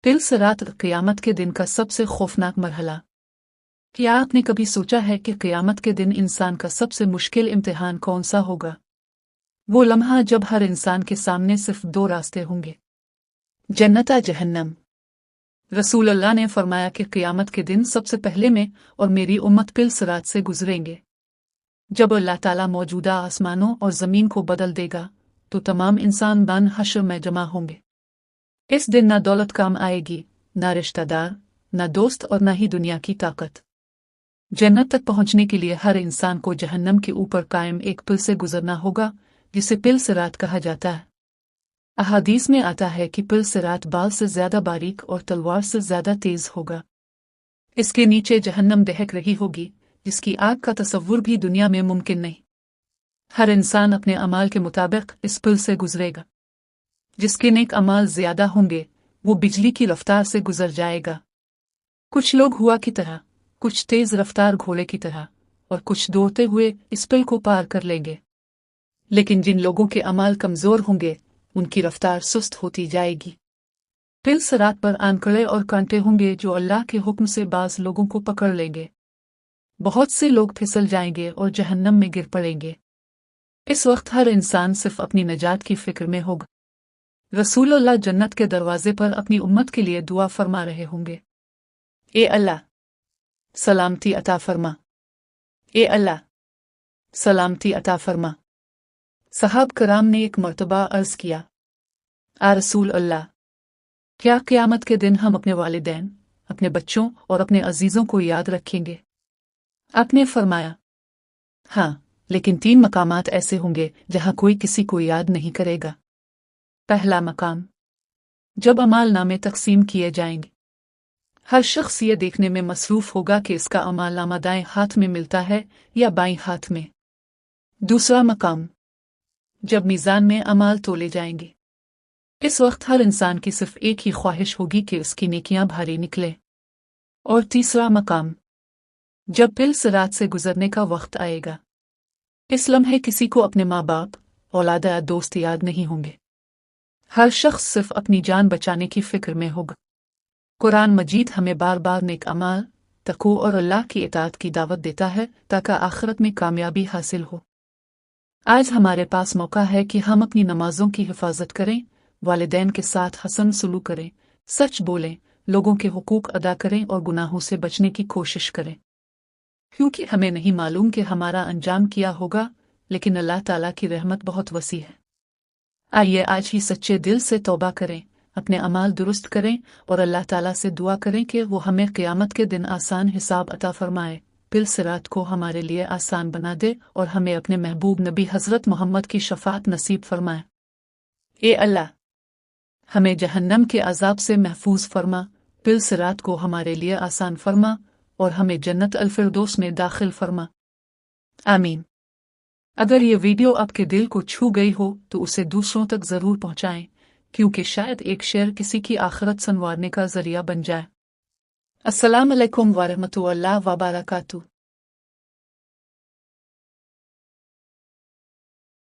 तिल सिरात क़यामत के दिन का सबसे खौफनाक मरहला। क्या आपने कभी सोचा है कि क़यामत के दिन इंसान का सबसे मुश्किल इम्तिहान कौन सा होगा? वो लम्हा जब हर इंसान के सामने सिर्फ दो रास्ते होंगे, जन्नत या जहन्नम। रसूल अल्लाह ने फरमाया कि क़यामत के दिन सबसे पहले मैं और मेरी उम्मत तिल सिरात से गुजरेंगे। जब अल्लाह ताला मौजूदा आसमानों और ज़मीन को बदल देगा तो तमाम इंसान बन हश्र में जमा होंगे। इस दिन ना दौलत काम आएगी, ना रिश्तेदार, ना दोस्त और ना ही दुनिया की ताकत। जन्नत तक पहुंचने के लिए हर इंसान को जहन्नम के ऊपर कायम एक पुल से गुजरना होगा, जिसे पिल सिरात कहा जाता है। अहादीस में आता है कि पिल सिरात बाल से ज्यादा बारीक और तलवार से ज्यादा तेज होगा। इसके नीचे जहन्नम दहक रही होगी, जिसकी आग का तसव्वुर भी दुनिया में मुमकिन नहीं। हर इंसान अपने अमाल के मुताबिक इस पुल से गुजरेगा। जिसके नेक अमाल ज्यादा होंगे वो बिजली की रफ्तार से गुजर जाएगा। कुछ लोग हुआ की तरह, कुछ तेज रफ्तार घोड़े की तरह और कुछ दौड़ते हुए इस पुल को पार कर लेंगे। लेकिन जिन लोगों के अमाल कमजोर होंगे उनकी रफ्तार सुस्त होती जाएगी। पिल सिरात पर आंकड़े और कांटे होंगे जो अल्लाह के हुक्म से बाज लोगों को पकड़ लेंगे। बहुत से लोग फिसल जाएंगे और जहन्नम में गिर पड़ेंगे। इस वक्त हर इंसान सिर्फ अपनी नजात की फिक्र में होगा। रसूलुल्लाह जन्नत के दरवाजे पर अपनी उम्मत के लिए दुआ फरमा रहे होंगे, ए अल्लाह सलामती अता फरमा, ए अल्लाह सलामती अता फरमा। सहाब कराम ने एक मर्तबा अर्ज किया, आ रसूल अल्लाह, क्या क़यामत के दिन हम अपने वालिदैन, अपने बच्चों और अपने अजीजों को याद रखेंगे? आपने फरमाया, हाँ, लेकिन 3 मकामात ऐसे होंगे जहां कोई किसी को याद नहीं करेगा। पहला मकाम, जब अमाल नामे तकसीम किए जाएंगे। हर शख्स ये देखने में मसरूफ होगा कि इसका अमाल नामा दाएं हाथ में मिलता है या बाएं हाथ में। दूसरा मकाम, जब मीज़ान में अमाल तोले जाएंगे। इस वक्त हर इंसान की सिर्फ एक ही ख्वाहिश होगी कि उसकी नेकियां भारी निकले। और तीसरा मकाम, जब पिल सिरात से गुजरने का वक्त आएगा। इस लम्हे किसी को अपने माँ बाप, औलाद या दोस्त याद नहीं होंगे। हर शख्स सिर्फ अपनी जान बचाने की फिक्र में होगा। कुरान मजीद हमें बार बार नेक अमाल, तक़वा और अल्लाह की इताअत की दावत देता है ताकि आखिरत में कामयाबी हासिल हो। आज हमारे पास मौका है कि हम अपनी नमाजों की हिफाजत करें, वालिदैन के साथ हसन सलूक करें, सच बोलें, लोगों के हुकूक अदा करें और गुनाहों से बचने की कोशिश करें। क्योंकि हमें नहीं मालूम कि हमारा अंजाम क्या होगा, लेकिन अल्लाह ताला की रहमत बहुत वसी है। आइए आज ही सच्चे दिल से तौबा करें, अपने अमाल दुरुस्त करें और अल्लाह ताला से दुआ करें कि वो हमें क़यामत के दिन आसान हिसाब अता फरमाए, पिल सिरात को हमारे लिए आसान बना दे और हमें अपने महबूब नबी हज़रत मोहम्मद की शफ़ाअत नसीब फरमाए। ए अल्लाह, हमें जहन्नम के अज़ाब से महफूज फरमा, पिल सिरात को हमारे लिए आसान फरमा और हमें जन्नत अल फिरदौस में दाखिल फरमा। आमीन। अगर ये वीडियो आपके दिल को छू गई हो तो उसे दूसरों तक ज़रूर पहुंचाएं, क्योंकि शायद एक शेयर किसी की आखिरत संवारने का जरिया बन जाए। अस्सलाम अलैकुम व रहमतुल्लाह व बरकातुहू।